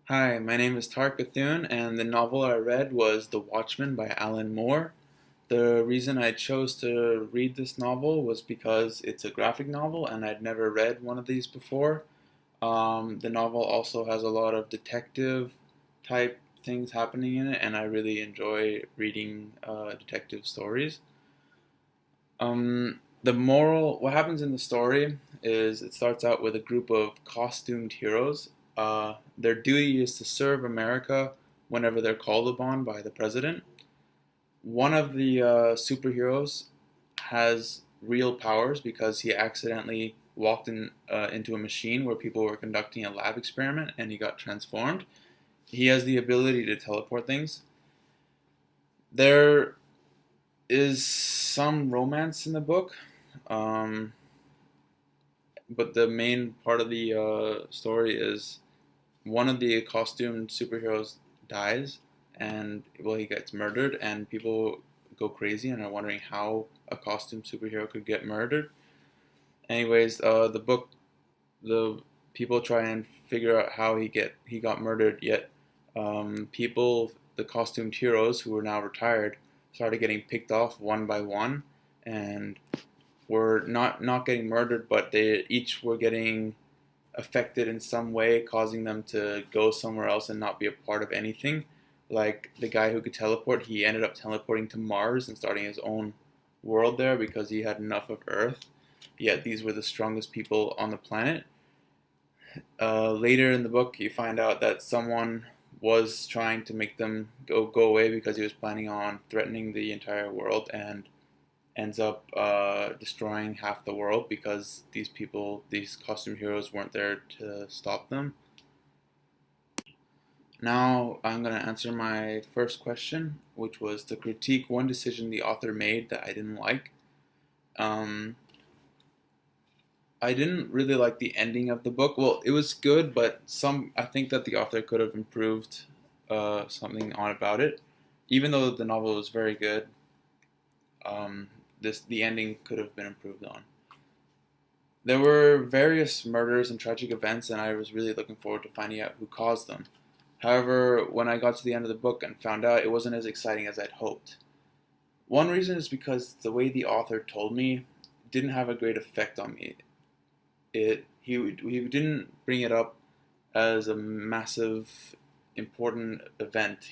Hi, my name is Tark Bethune, and the novel I read was The Watchmen by Alan Moore. The reason I chose to read this novel was because it's a graphic novel and I'd never read one of these before. The novel also has a lot of detective type things happening in it, and I really enjoy reading detective stories. What happens in the story is it starts out with a group of costumed heroes. Their duty is to serve America whenever they're called upon by the president. One of the superheroes has real powers because he accidentally walked into a machine where people were conducting a lab experiment and he got transformed. He has the ability to teleport things. There is some romance in the book, um, but the main part of the story is one of the costumed superheroes dies, and well, he gets murdered, and people go crazy and are wondering how a costumed superhero could get murdered. Anyways, the people try and figure out how he got murdered. Yet, the costumed heroes who are now retired, started getting picked off one by one, and were not getting murdered, but they each were getting affected in some way, causing them to go somewhere else and not be a part of anything. Like the guy who could teleport, he ended up teleporting to Mars and starting his own world there because he had enough of Earth. Yet these were the strongest people on the planet. Later in the book, you find out that someone was trying to make them go away because he was planning on threatening the entire world, and ends up destroying half the world because these costume heroes, weren't there to stop them. Now I'm going to answer my first question, which was to critique one decision the author made that I didn't like. Um, I didn't really like the ending of the book. Well, it was good, but I think that the author could have improved something on about it. Even though the novel was very good, um, the ending could have been improved on. There were various murders and tragic events, and I was really looking forward to finding out who caused them. However, when I got to the end of the book and found out, it wasn't as exciting as I'd hoped. One reason is because the way the author told me didn't have a great effect on me. He didn't bring it up as a massive important event.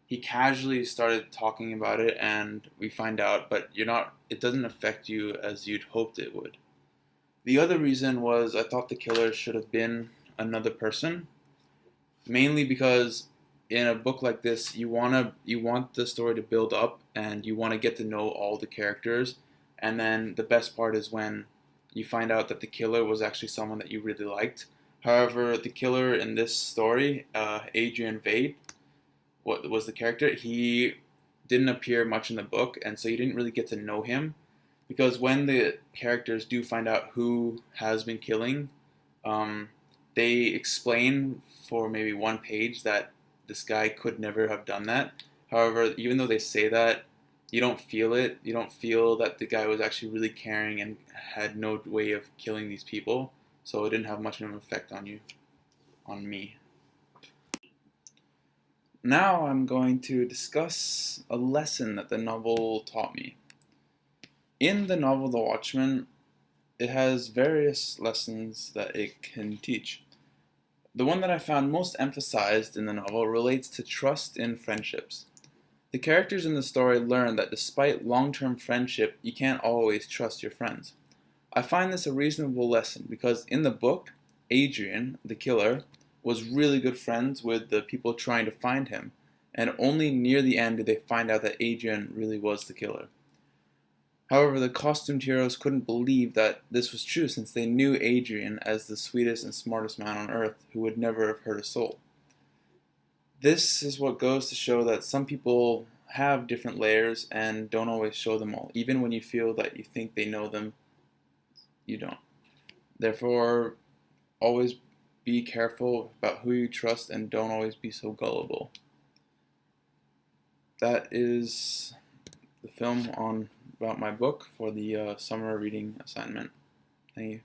He casually started talking about it, and we find out, but it doesn't affect you as you'd hoped it would. The other reason was I thought the killer should have been another person, mainly because in a book like this, you want the story to build up and you want to get to know all the characters, and then the best part is when you find out that the killer was actually someone that you really liked. However, the killer in this story, Adrian Vade, what was the character? He didn't appear much in the book, and so you didn't really get to know him. Because when the characters do find out who has been killing, um, they explain for maybe one page that this guy could never have done that. However, even though they say that, you don't feel it. You don't feel that the guy was actually really caring and had no way of killing these people. So it didn't have much of an effect on me. Now I'm going to discuss a lesson that the novel taught me. In the novel The Watchmen, it has various lessons that it can teach. The one that I found most emphasized in the novel relates to trust in friendships. The characters in the story learn that despite long-term friendship, you can't always trust your friends. I find this a reasonable lesson because in the book, Adrian, the killer, was really good friends with the people trying to find him, and only near the end did they find out that Adrian really was the killer. However, the costumed heroes couldn't believe that this was true since they knew Adrian as the sweetest and smartest man on earth who would never have hurt a soul. This is what goes to show that some people have different layers and don't always show them all. Even when you feel that you think they know them, you don't. Therefore, always be careful about who you trust and don't always be so gullible. That is the film on about my book for the summer reading assignment. Thank you.